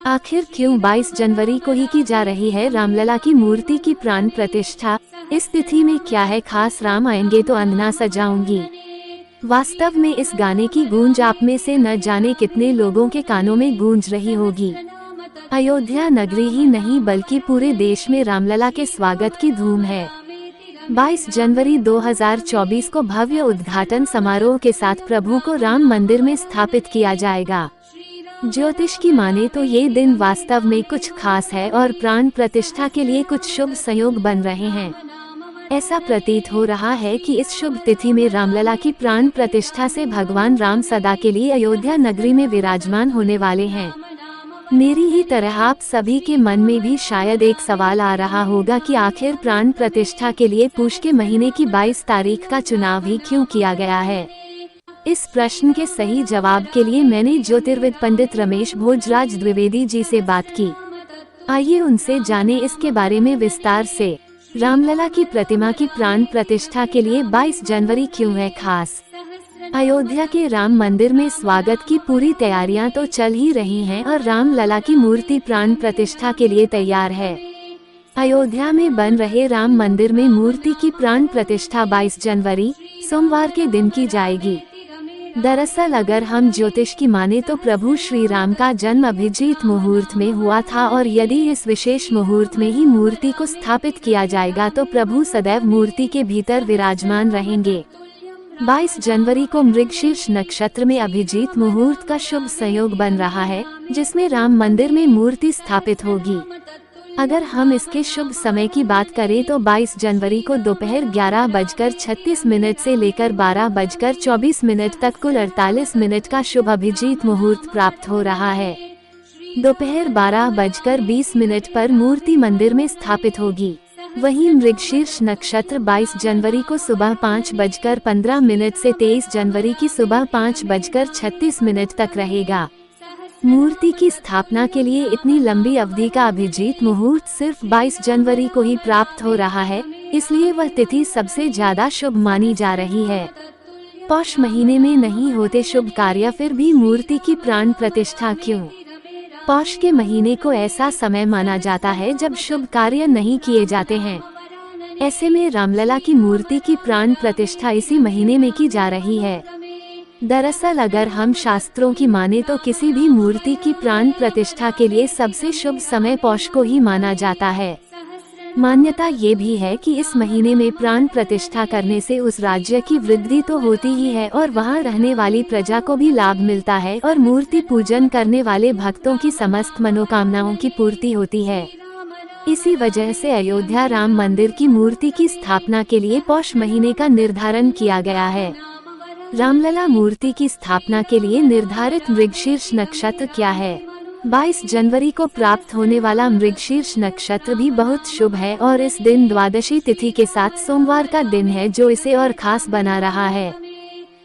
आखिर क्यों 22 जनवरी को ही की जा रही है रामलला की मूर्ति की प्राण प्रतिष्ठा? इस तिथि में क्या है खास? राम आएंगे तो अंगना सजाऊंगी। वास्तव में इस गाने की गूंज आप में से न जाने कितने लोगों के कानों में गूंज रही होगी। अयोध्या नगरी ही नहीं बल्कि पूरे देश में रामलला के स्वागत की धूम है। 22 जनवरी 2024 को भव्य उद्घाटन समारोह के साथ प्रभु को राम मंदिर में स्थापित किया जाएगा। ज्योतिष की माने तो ये दिन वास्तव में कुछ खास है और प्राण प्रतिष्ठा के लिए कुछ शुभ संयोग बन रहे हैं। ऐसा प्रतीत हो रहा है कि इस शुभ तिथि में रामलला की प्राण प्रतिष्ठा से भगवान राम सदा के लिए अयोध्या नगरी में विराजमान होने वाले हैं। मेरी ही तरह आप सभी के मन में भी शायद एक सवाल आ रहा होगा कि आखिर प्राण प्रतिष्ठा के लिए पुष के महीने की 22 तारीख का चुनाव ही क्यों किया गया है? इस प्रश्न के सही जवाब के लिए मैंने ज्योतिर्विद पंडित रमेश भोजराज द्विवेदी जी से बात की। आइए उनसे जाने इसके बारे में विस्तार से। रामलला की प्रतिमा की प्राण प्रतिष्ठा के लिए 22 जनवरी क्यों है खास? अयोध्या के राम मंदिर में स्वागत की पूरी तैयारियां तो चल ही रही हैं और रामलला की मूर्ति प्राण प्रतिष्ठा के लिए तैयार है। अयोध्या में बन रहे राम मंदिर में मूर्ति की प्राण प्रतिष्ठा 22 जनवरी सोमवार के दिन की जाएगी। दरअसल अगर हम ज्योतिष की माने तो प्रभु श्री राम का जन्म अभिजीत मुहूर्त में हुआ था और यदि इस विशेष मुहूर्त में ही मूर्ति को स्थापित किया जाएगा तो प्रभु सदैव मूर्ति के भीतर विराजमान रहेंगे। 22 जनवरी को मृगशीर्ष नक्षत्र में अभिजीत मुहूर्त का शुभ संयोग बन रहा है, जिसमें राम मंदिर में मूर्ति स्थापित होगी। अगर हम इसके शुभ समय की बात करें तो 22 जनवरी को दोपहर 11:36 से लेकर 12:24 तक कुल 48 मिनट का शुभ अभिजीत मुहूर्त प्राप्त हो रहा है। दोपहर 12:20 पर मूर्ति मंदिर में स्थापित होगी। वहीं मृगशीर्ष नक्षत्र 22 जनवरी को सुबह 5:15 से 23 जनवरी की सुबह 5:36 तक रहेगा। मूर्ति की स्थापना के लिए इतनी लंबी अवधि का अभिजीत मुहूर्त सिर्फ 22 जनवरी को ही प्राप्त हो रहा है, इसलिए वह तिथि सबसे ज्यादा शुभ मानी जा रही है। पौष महीने में नहीं होते शुभ कार्य, फिर भी मूर्ति की प्राण प्रतिष्ठा क्यों? पौष के महीने को ऐसा समय माना जाता है जब शुभ कार्य नहीं किए जाते हैं। ऐसे में रामलला की मूर्ति की प्राण प्रतिष्ठा इसी महीने में की जा रही है। दरअसल अगर हम शास्त्रों की माने तो किसी भी मूर्ति की प्राण प्रतिष्ठा के लिए सबसे शुभ समय पौष को ही माना जाता है। मान्यता ये भी है कि इस महीने में प्राण प्रतिष्ठा करने से उस राज्य की वृद्धि तो होती ही है और वहाँ रहने वाली प्रजा को भी लाभ मिलता है और मूर्ति पूजन करने वाले भक्तों की समस्त मनोकामनाओं की पूर्ति होती है। इसी वजह से अयोध्या राम मंदिर की मूर्ति की स्थापना के लिए पौष महीने का निर्धारण किया गया है। रामलला मूर्ति की स्थापना के लिए निर्धारित मृगशीर्ष नक्षत्र क्या है? 22 जनवरी को प्राप्त होने वाला मृगशीर्ष नक्षत्र भी बहुत शुभ है और इस दिन द्वादशी तिथि के साथ सोमवार का दिन है, जो इसे और खास बना रहा है।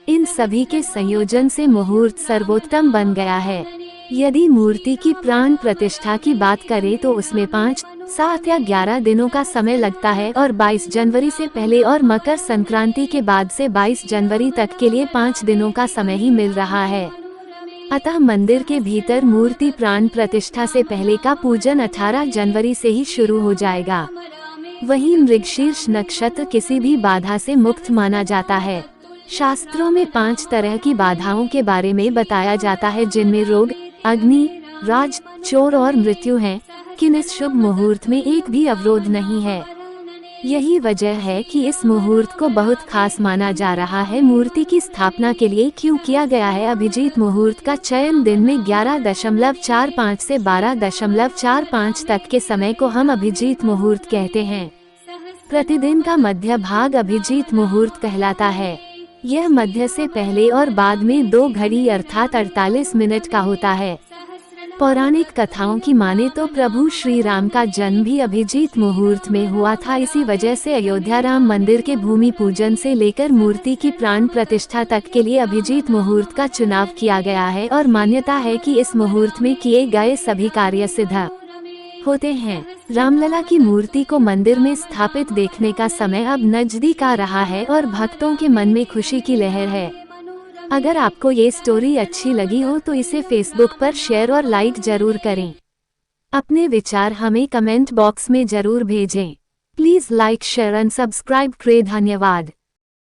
इन सभी के संयोजन से मुहूर्त सर्वोत्तम बन गया है। यदि मूर्ति की प्राण प्रतिष्ठा की बात करें तो उसमें 5, 7 या 11 दिनों का समय लगता है और 22 जनवरी से पहले और मकर संक्रांति के बाद से 22 जनवरी तक के लिए 5 दिनों का समय ही मिल रहा है। अतः मंदिर के भीतर मूर्ति प्राण प्रतिष्ठा से पहले का पूजन 18 जनवरी से ही शुरू हो जाएगा। वहीं मृगशीर्ष नक्षत्र किसी भी बाधा से मुक्त माना जाता है। शास्त्रों में 5 तरह की बाधाओं के बारे में बताया जाता है, जिनमें रोग, अग्नि, राज, चोर और मृत्यु हैं, किन इस शुभ मुहूर्त में एक भी अवरोध नहीं है। यही वजह है कि इस मुहूर्त को बहुत खास माना जा रहा है। मूर्ति की स्थापना के लिए क्यों किया गया है अभिजीत मुहूर्त का चयन? दिन में 11:45 से 12:45 तक के समय को हम अभिजीत मुहूर्त कहते हैं। प्रतिदिन का मध्य भाग अभिजीत मुहूर्त कहलाता है। यह मध्य से पहले और बाद में 2 घड़ी अर्थात 48 मिनट का होता है। पौराणिक कथाओं की माने तो प्रभु श्री राम का जन्म भी अभिजीत मुहूर्त में हुआ था। इसी वजह से अयोध्या राम मंदिर के भूमि पूजन से लेकर मूर्ति की प्राण प्रतिष्ठा तक के लिए अभिजीत मुहूर्त का चुनाव किया गया है और मान्यता है कि इस मुहूर्त में किए गए सभी कार्य सिद्ध होते हैं। रामलला की मूर्ति को मंदिर में स्थापित देखने का समय अब नजदीक आ रहा है और भक्तों के मन में खुशी की लहर है। अगर आपको ये स्टोरी अच्छी लगी हो तो इसे फेसबुक पर शेयर और लाइक जरूर करें। अपने विचार हमें कमेंट बॉक्स में जरूर भेजें। Please like share and subscribe करें। धन्यवाद।